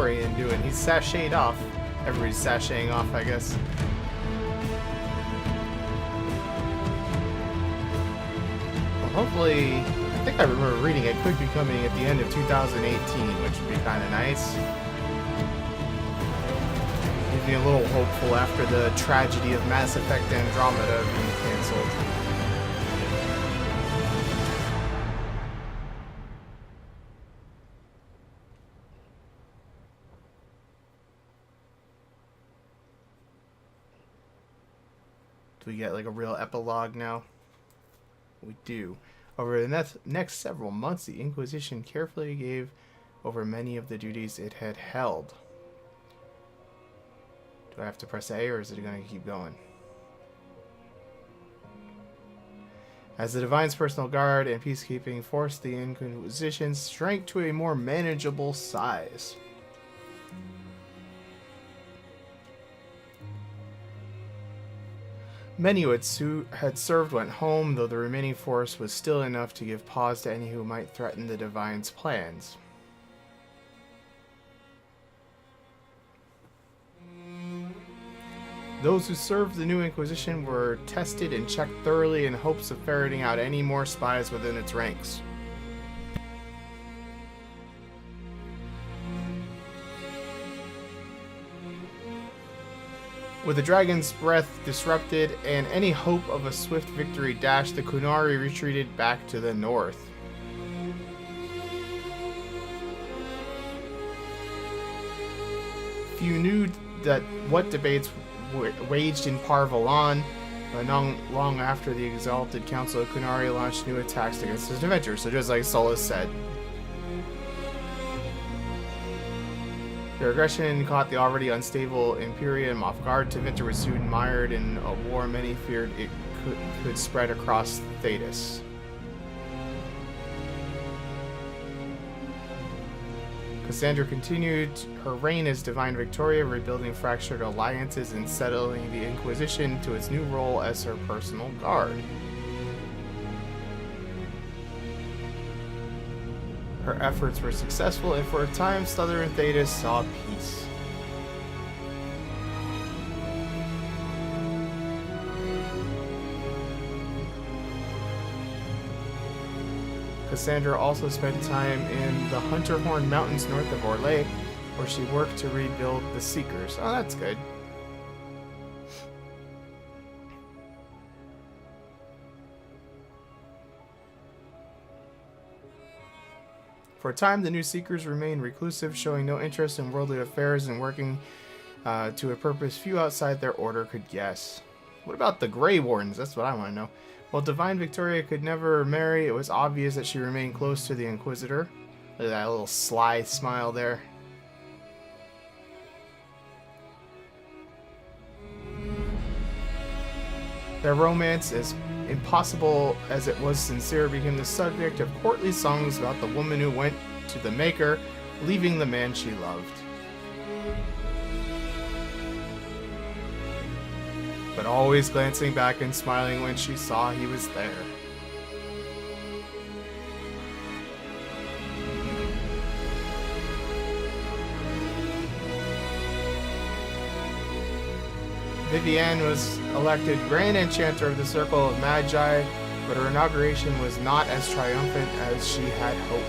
Victorian doing? He's sashayed off. Everybody's sashaying off, I guess. Well, hopefully, I think I remember reading it could be coming at the end of 2018, which would be kind of nice. Gives me a little hopeful after the tragedy of Mass Effect Andromeda being cancelled. Do we get like a real epilogue now? We do. Over the next several months, the Inquisition carefully gave over many of the duties it had held. Do I have to press A, or is it going to keep going? As the Divine's personal guard and peacekeeping force, the Inquisition shrank to a more manageable size. Many who had served went home, though the remaining force was still enough to give pause to any who might threaten the Divine's plans. Those who served the new Inquisition were tested and checked thoroughly in hopes of ferreting out any more spies within its ranks. With the dragon's breath disrupted and any hope of a swift victory dashed, the Qunari retreated back to the north. Few knew that what debates waged in Parvalan, but not long after the exalted Council of Qunari launched new attacks against his adventure. So just like Solus said. Their aggression caught the already unstable Imperium off guard. Tevinter was soon mired in a war many feared it could spread across Thetis. Cassandra continued her reign as Divine Victoria, rebuilding fractured alliances and settling the Inquisition to its new role as her personal guard. Her efforts were successful, and for a time, Southern Thetis saw peace. Cassandra also spent time in the Hunterhorn Mountains north of Orlais, where she worked to rebuild the Seekers. Oh, that's good. For a time, the new Seekers remained reclusive, showing no interest in worldly affairs and working to a purpose few outside their order could guess. What about the Grey Wardens? That's what I want to know. While Divine Victoria could never marry, it was obvious that she remained close to the Inquisitor. Look at that little sly smile there. Their romance, as impossible as it was sincere, became the subject of courtly songs about the woman who went to the Maker, leaving the man she loved. But always glancing back and smiling when she saw he was there. Vivienne was elected Grand Enchanter of the Circle of Magi, but her inauguration was not as triumphant as she had hoped.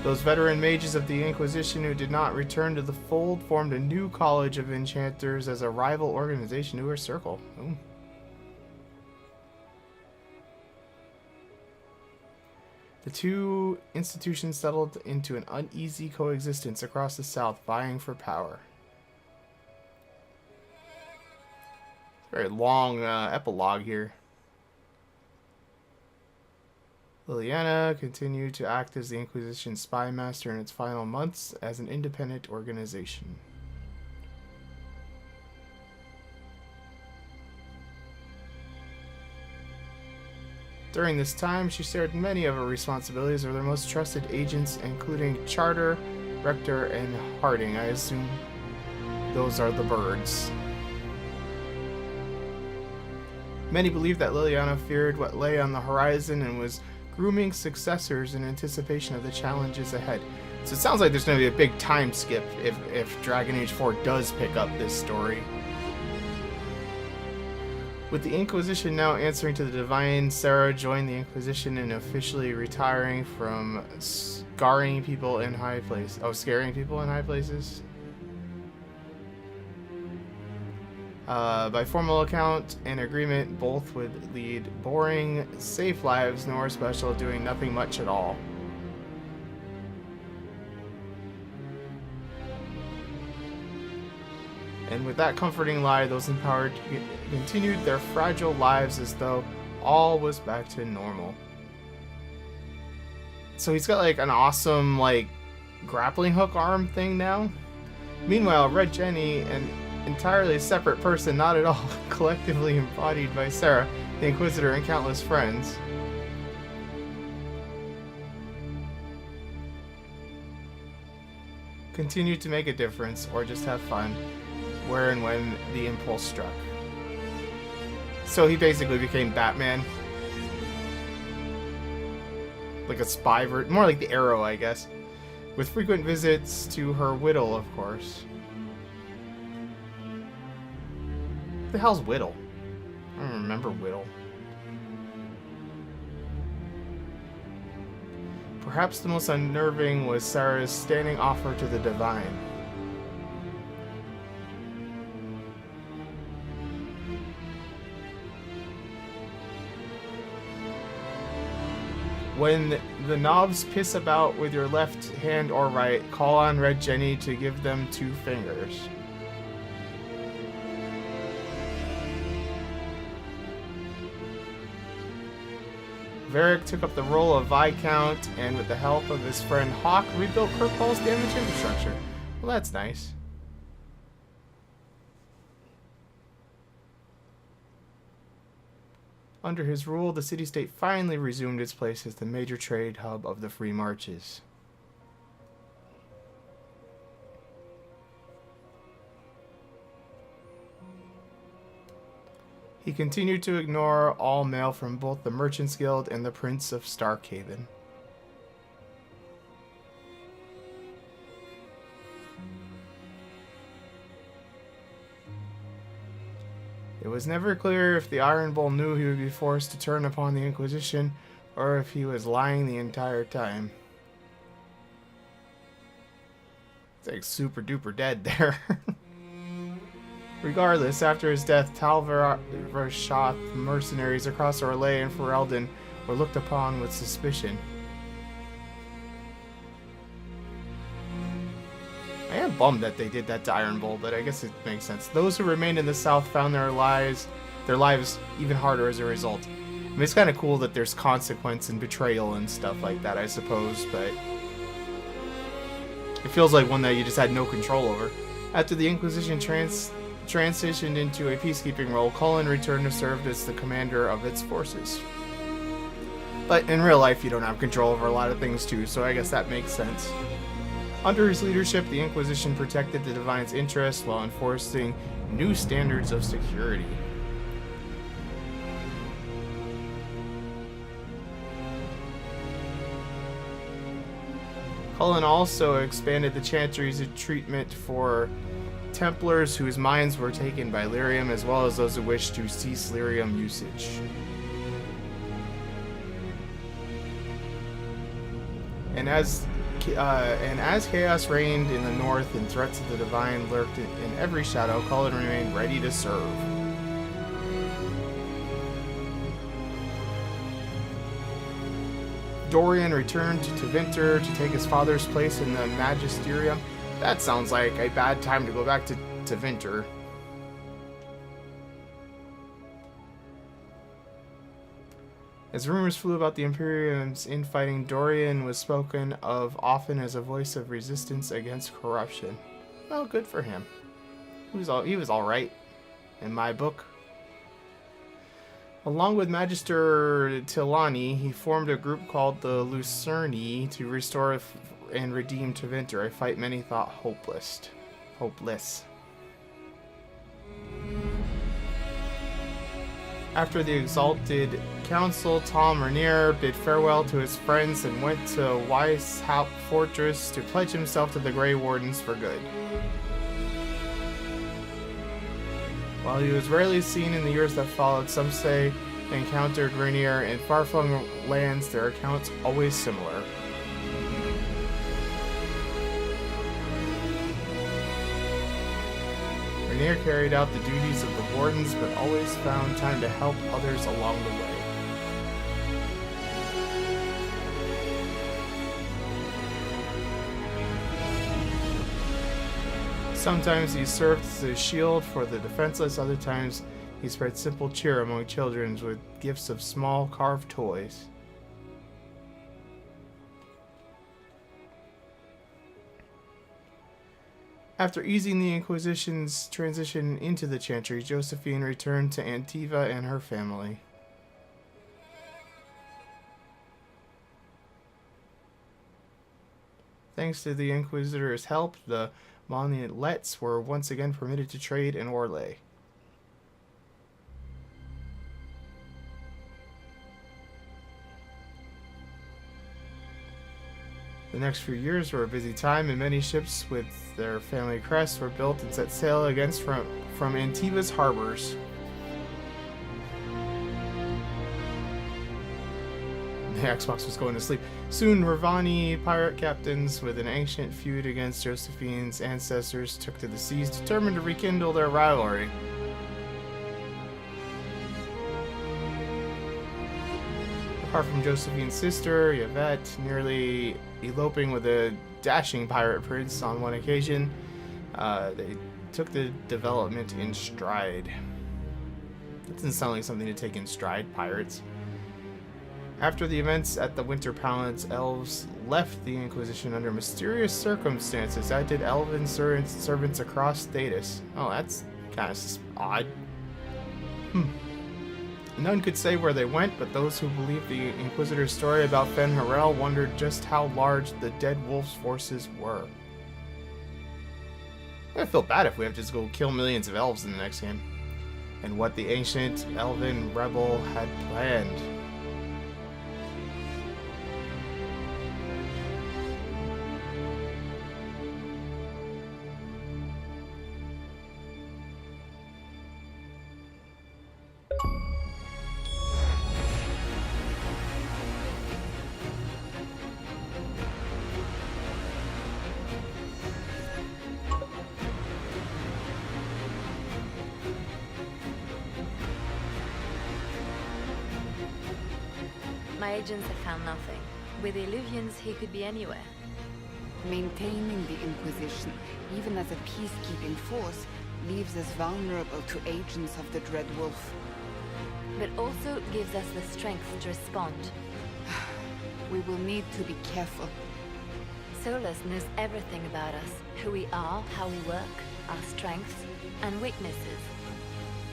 Those veteran mages of the Inquisition who did not return to the fold formed a new college of enchanters as a rival organization to her circle. Ooh. The two institutions settled into an uneasy coexistence across the south, vying for power. Very long epilogue here. Liliana continued to act as the Inquisition spy master in its final months as an independent organization. During this time, she shared many of her responsibilities with her most trusted agents, including Charter, Rector, and Harding. I assume those are the birds. Many believed that Liliana feared what lay on the horizon and was grooming successors in anticipation of the challenges ahead. So it sounds like there's going to be a big time skip if Dragon Age 4 does pick up this story. With the Inquisition now answering to the Divine, Sarah joined the Inquisition in officially retiring from scaring people in high places. Oh, scaring people in high places? By formal account and agreement, both would lead boring, safe lives, nor special, doing nothing much at all. And with that comforting lie, those empowered continued their fragile lives as though all was back to normal. So he's got like an awesome like grappling hook arm thing now. Meanwhile, Red Jenny, an entirely separate person, not at all collectively embodied by Sarah, the Inquisitor, and countless friends, continued to make a difference or just have fun where and when the impulse struck. So he basically became Batman. Like a spy more like the Arrow, I guess. With frequent visits to her Whittle, of course. What the hell's Whittle? I don't remember Whittle. Perhaps the most unnerving was Sarah's standing offer to the Divine. When the knobs piss about with your left hand or right, call on Red Jenny to give them 2 fingers. Varric took up the role of Viscount, and with the help of his friend Hawk, rebuilt Kirkpaul's damaged infrastructure. Well, that's nice. Under his rule, the city-state finally resumed its place as the major trade hub of the Free Marches. He continued to ignore all mail from both the Merchants Guild and the Prince of Starkhaven. It was never clear if the Iron Bull knew he would be forced to turn upon the Inquisition, or if he was lying the entire time. It's like super duper dead there. Regardless, after his death, Tal-Varashoth mercenaries across Orlais and Ferelden were looked upon with suspicion. I am bummed that they did that to Iron Bull, but I guess it makes sense. Those who remained in the south found their lives even harder as a result. I mean, it's kind of cool that there's consequence and betrayal and stuff like that, I suppose, but it feels like one that you just had no control over. After the Inquisition transitioned into a peacekeeping role, Cullen returned to serve as the commander of its forces. But in real life, you don't have control over a lot of things too, so I guess that makes sense. Under his leadership, the Inquisition protected the Divine's interests while enforcing new standards of security. Cullen also expanded the Chantry's treatment for Templars whose minds were taken by lyrium, as well as those who wished to cease lyrium usage. And as chaos reigned in the north and threats of the Divine lurked in every shadow, Cullen remained ready to serve. Dorian returned to Tevinter to take his father's place in the Magisterium. That sounds like a bad time to go back to Tevinter. As rumors flew about the Imperium's infighting, Dorian was spoken of often as a voice of resistance against corruption. Well, good for him. He was all right in my book. Along with Magister Tilani, he formed a group called the Lucerni to restore and redeem Tevinter, a fight many thought hopeless. After the exalted council, Tom Rainier bid farewell to his friends and went to Weishaupt Fortress to pledge himself to the Grey Wardens for good. While he was rarely seen in the years that followed, some say they encountered Rainier in far-flung lands, their accounts always similar. Rainier carried out the duties of the Wardens, but always found time to help others along the way. Sometimes he served as a shield for the defenseless, other times he spread simple cheer among children with gifts of small carved toys. After easing the Inquisition's transition into the Chantry, Josephine returned to Antiva and her family. Thanks to the Inquisitor's help, the Monolets were once again permitted to trade in Orlais. The next few years were a busy time, and many ships with their family crests were built and set sail against from Antiva's harbors. The Xbox was going to sleep. Soon, Ravani pirate captains with an ancient feud against Josephine's ancestors took to the seas, determined to rekindle their rivalry. Apart from Josephine's sister, Yvette, nearly eloping with a dashing pirate prince on one occasion, they took the development in stride. That doesn't sound like something to take in stride, pirates. After the events at the Winter Palace, elves left the Inquisition under mysterious circumstances, as did elven servants across Thedas. Oh, that's kind of odd. None could say where they went, but those who believed the Inquisitor's story about Fen Harel wondered just how large the Dead Wolf's forces were. I feel bad if we have to just go kill millions of elves in the next game. And what the ancient elven rebel had planned. My agents have found nothing. With the Illuvians, he could be anywhere. Maintaining the Inquisition, even as a peacekeeping force, leaves us vulnerable to agents of the Dread Wolf. But also gives us the strength to respond. We will need to be careful. Solus knows everything about us. Who we are, how we work, our strengths and weaknesses.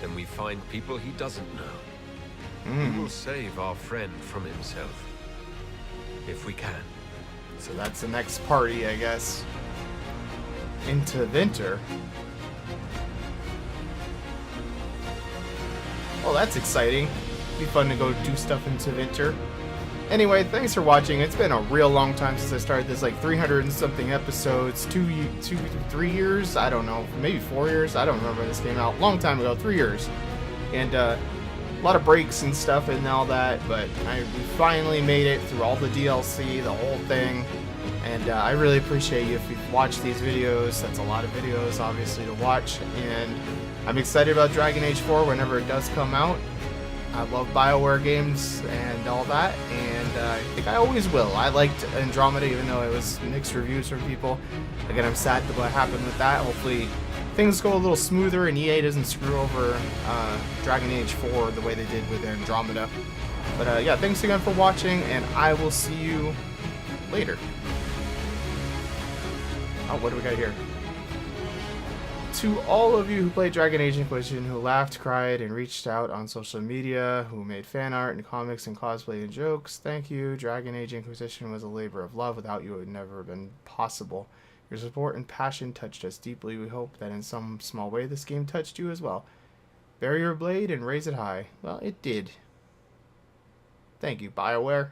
Then we find people he doesn't know. We will save our friend from himself. If we can. So that's the next party, I guess. Into Winter. Well, that's exciting. Be fun to go do stuff into Winter. Anyway, thanks for watching. It's been a real long time since I started this, like 300 and something episodes. 3 years? I don't know. Maybe 4 years? I don't remember when this came out. Long time ago. 3 years. And, a lot of breaks and stuff and all that, but we finally made it through all the DLC, the whole thing, and I really appreciate you if you've watched these videos. That's a lot of videos, obviously, to watch, and I'm excited about Dragon Age 4 whenever it does come out. I love BioWare games and all that, and I think I always will. I liked Andromeda, even though it was mixed reviews from people. Again, I'm sad at what happened with that. Hopefully things go a little smoother and EA doesn't screw over Dragon Age 4 the way they did with Andromeda. But yeah, thanks again for watching, and I will see you later. Oh, what do we got here? To all of you who played Dragon Age Inquisition, who laughed, cried, and reached out on social media, who made fan art and comics and cosplay and jokes, thank you. Dragon Age Inquisition was a labor of love. Without you, it would never have been possible. Your support and passion touched us deeply. We hope that in some small way this game touched you as well. Bury your blade and raise it high. Well, it did. Thank you, BioWare.